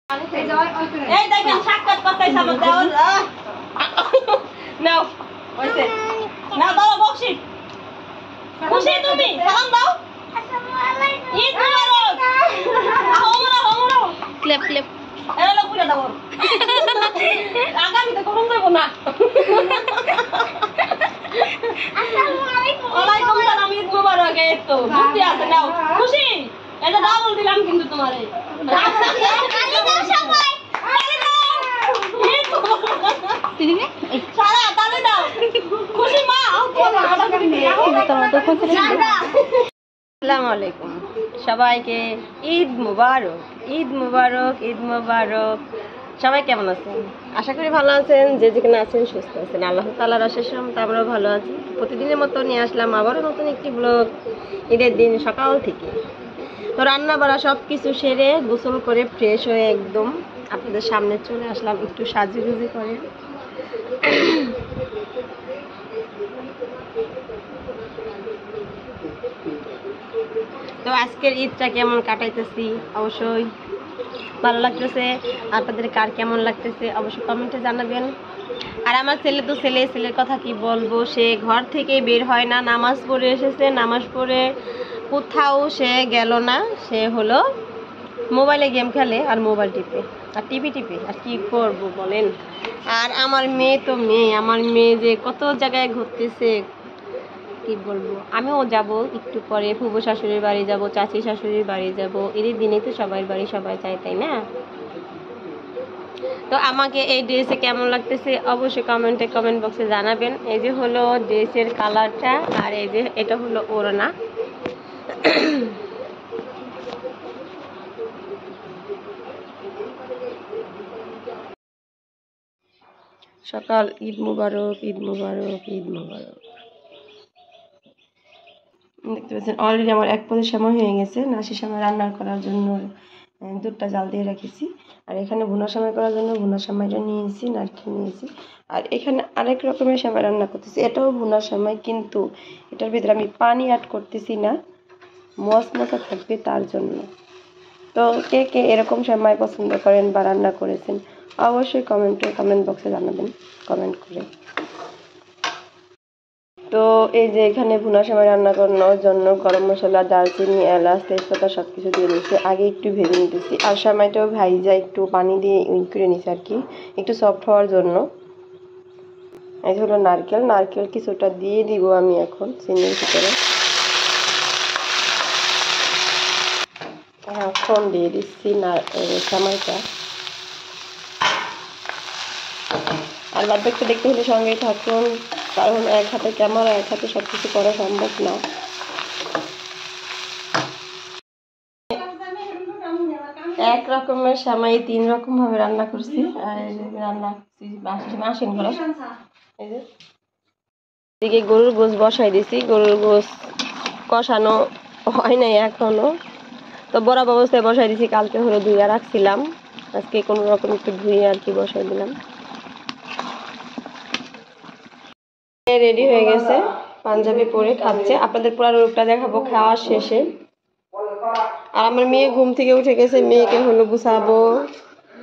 এই দেখেন সাক্ষাৎ কথাই সামনে দাও নাও ওইসে না দাও বকশি খুশি তুমি সালাম দাও আসসালামু আলাইকুম ঈদ মুবারক হোমরা ক্লিপ ক্লিপ এরা লোক পুরো দাও আগামীতে করুন দেব না আসসালামু আলাইকুম ওয়ালাইকুম সালাম ঈদ মুবারক এই তো বুঝতে আছে নাও খুশি এটা ডাবল দিলাম কিন্তু তোমারে কালি দাও সবাই কালি দাও দিদিনে সারা তালে দাও খুশি মা অর্ডার করে নিয়ে তোমার তো খুশি আসসালামু আলাইকুম সবাইকে ঈদ মুবারক ঈদ মুবারক ঈদ মুবারক সবাই কেমন আছেন আশা করি ভালো আছেন যে যেখানে আছেন সুস্থ আছেন আল্লাহ তাআলার অশেষ রহমতে আমরাও ভালো আছি প্রতিদিনের মতো নিয়ে আসলাম আবারও নতুন একটি ব্লগ ঈদের দিন সকাল থেকে তো রান্না বাড়া সব কিছু সেরে গোসল করে ফ্রেশ হয়ে একদম আপনাদের সামনে চলে আসলাম একটু সাজুগুজি করে তো আজকের ঈদটা কেমন কাটাইতেছি অবশ্যই ভালো লাগতেছে আপনাদের কার কেমন লাগতেছে অবশ্যই কমেন্টে জানাবেন আর আমার ছেলে তো ছেলের কথা কি বলবো সে ঘর থেকে বের হয় না নামাজ পড়ে এসেছে নামাজ পড়ে কোথাও সে গেল না সে হলো মোবাইলে গেম খেলে আর মোবাইল টিপে আর টিভি টিপে আর কি করব বলেন আর আমার মেয়ে তো আমার মেয়ে যে কত জায়গায় ঘুরতেছে কি বলবো আমিও যাব একটু পরে ফুফু শাশুড়ির বাড়ি যাব চাচি শাশুড়ির বাড়ি যাব এদের দিনেই তো সবাই বাড়ি সবাই চায় তাই না তো আমাকে এই ড্রেসে কেমন লাগতেছে অবশ্যই কমেন্ট বক্সে জানাবেন এই যে হলো ড্রেসের কালারটা আর এই যে এটা হলো ওড়না সকাল ঈদ মুবারক ঈদ মুবারক ঈদ মুবারক দেখতে পাচ্ছেন অলরেডি আমার এক পদের সময় হয়ে গেছে নাসির সময় রান্না করার জন্য দুধটা জাল দিয়ে রেখেছি আর এখানে ভুনা সময় করার জন্য ভুনা সময়টা নিয়েছি নারকেল নিয়েছি আর এখানে আরেক রকমের সময় রান্না করতেছি এটাও ভুনা সময় কিন্তু এটার ভিতরে আমি পানি অ্যাড করতেছি না মশমশা থাকবে তার জন্য তো কে কে এরকম সময় পছন্দ করেন বা রান্না করেছেন অবশ্যই কমেন্ট বক্সে জানাবেন কমেন্ট করে তো এই যে এখানে ভুনা সময় রান্না করানোর জন্য গরম মশলা দারচিনি এলাচ তেজপাতা সব কিছু দিয়ে নিচ্ছি আগে একটু ভেজে নিতেছি আর সময়টাও ভাইজা একটু পানি দিয়ে করে নিচ্ছি আর কি একটু সফট হওয়ার জন্য এই হলো নারকেল কিছুটা দিয়ে দিব আমি এখন চিনির ভিতরে এখন দিয়ে দিচ্ছি সময়টা আর বাদ দেখতে হলে সঙ্গে থাকুন কারণ এক হাতে ক্যামেরা এক হাতে সব কিছু করা সম্ভব না এক রকমের সময় 3 রকম ভাবে রান্না করছি আর রান্না মাসিন করা এই যে এদিকে গরুর গোশ বসাই দিছি গরুর গোশ কষানো হয় নাই এখনো তো বরাবর অবস্থায় বসাই দিছি কালকে হলো ধুইয়া রাখছিলাম আজকে কোনো রকম একটু ধুয়ে আর কি বসাই দিলাম রেডি হয়ে গেছে পাঞ্জাবি পরে খাচ্ছে আপনাদের পুরো রূপটা দেখাবো খাওয়া শেষে আর আমার মেয়ে ঘুম থেকে উঠে গেছে মেয়েকে হলো গুছাবো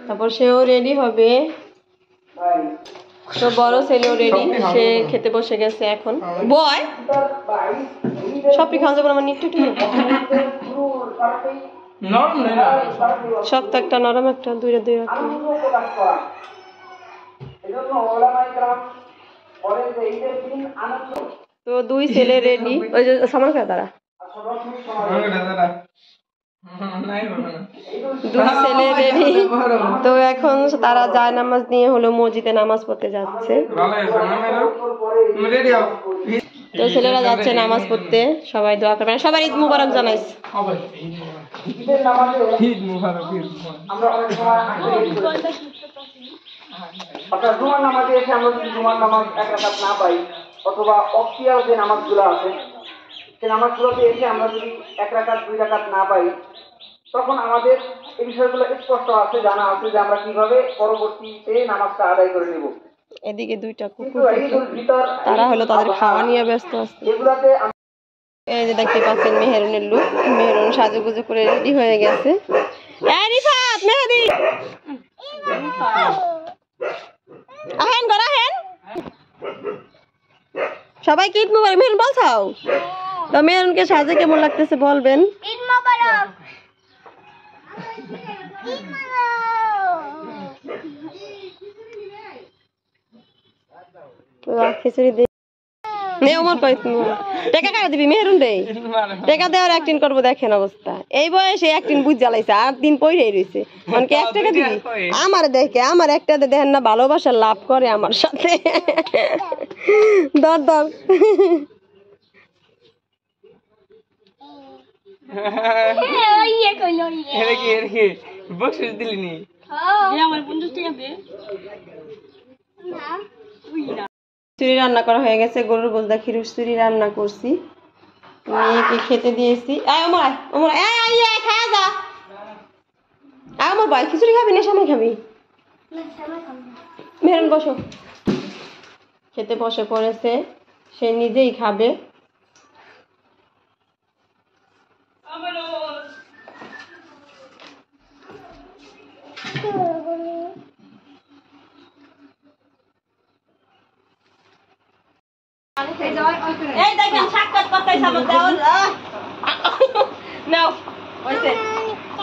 তারপর সেও রেডি হবে তো বড় ছেলেও রেডি সে খেতে বসে গেছে এখন বয় সবই খাওয়া যাবে আমার নিট্টু শক্ত একটা নরম একটা দুই রাখি তো দুই ছেলে রেডি ওই যে সামান খায় তারা দুই ছেলে রেডি তো এখন তারা যায় নামাজ নিয়ে হলো মসজিদে নামাজ পড়তে যাচ্ছে তো ছেলেরা যাচ্ছে নামাজ পড়তে সবাই দোয়া করবেন সবাই ঈদ মুবারক জানাইস অর্থাৎ জুমার নামাজে এসে আমরা যদি জুমার নামাজ এক রাকাত না পাই অথবা অক্তিয়ার যে নামাজগুলো আছে সেই নামাজগুলোতে এসে আমরা যদি 1 রাকাত 2 রাকাত না পাই তখন আমাদের এই বিষয়গুলো স্পষ্ট আছে জানা আছে যে আমরা কিভাবে পরবর্তীতে নামাজটা আদায় করে নেব এদিকে দুইটা কুকুর তারা হলো তাদের খাওয়া নিয়ে ব্যস্ত আছে এগুলাতে এই যে দেখতে পাচ্ছেন মেহেরুনের লুক মেহেরুন সাজুগুজু করে রেডি হয়ে গেছে এই রিফাত মেহেদি সবাইকে ঈদ মোবারক। মেহরুন বলছাও তো মেহরুনকে সাজে কেমন লাগতেছে বলবেন। ঈদ মোবারক। খিচুড়ি দে নে ওমর কই টাকা কাটা দিবি মেহরুন রে টাকা দেওয়ার অ্যাক্টিং করবো দেখেন অবস্থা এই বয়সে অ্যাক্টিং বুঝ জ্বালাইছে আর দিন পইরেই রইছে অনকে 1 টাকা দিবি আমার দেখে আমার একটা দেখেন না ভালোবাসা লাভ করে আমার সাথে দর দর ইয়ে কইলো ইয়ে। এর কি বকশিস দিলি নি? আমার 50 টাকা দে। না খিচুড়ি রান্না করা হয়ে গেছে, গরুর গোশদা খিচুড়ি রান্না করছি, মেয়েকে খেতে দিয়েছি। আয় ওমর আয়, ওমর আয়, আয় আয় খাওয়া যা। আয় ওমর ভাই খিচুড়ি খাবি না সামনে খাবি? না সময় কম। মেহরুন বসো। খেতে বসে পড়েছে, সে নিজেই খাবে। এই দেখেন সাক্ষাৎ কথাই সামনে দাও। নাও হইছে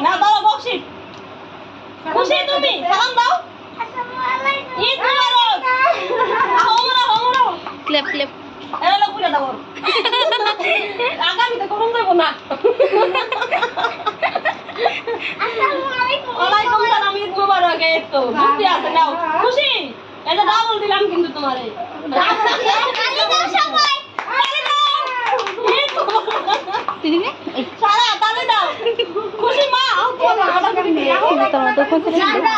না দাও বকশিস। খুশি তুমি? সালাম দাও। আসসালামু আলাইকুম। ঈদ মোবারক। ওমরা ওমরা ক্লিপ ক্লিপ। এলা পুরা দাও। আগামীতে করুন দেব না। আসসালামু আলাইকুম। ওয়ালাইকুম সালাম, ঈদ মোবারক। এই তো বুঝতে আছে নাও। খুশি? এটা ডাবল দিলাম কিন্তু তোমারে। গালি দাও সবাই। গালি দাও। ঈদ মোবারক। সারা তালে দাও। খুশি মা, আও তো অর্ডার করে দিও। দাদা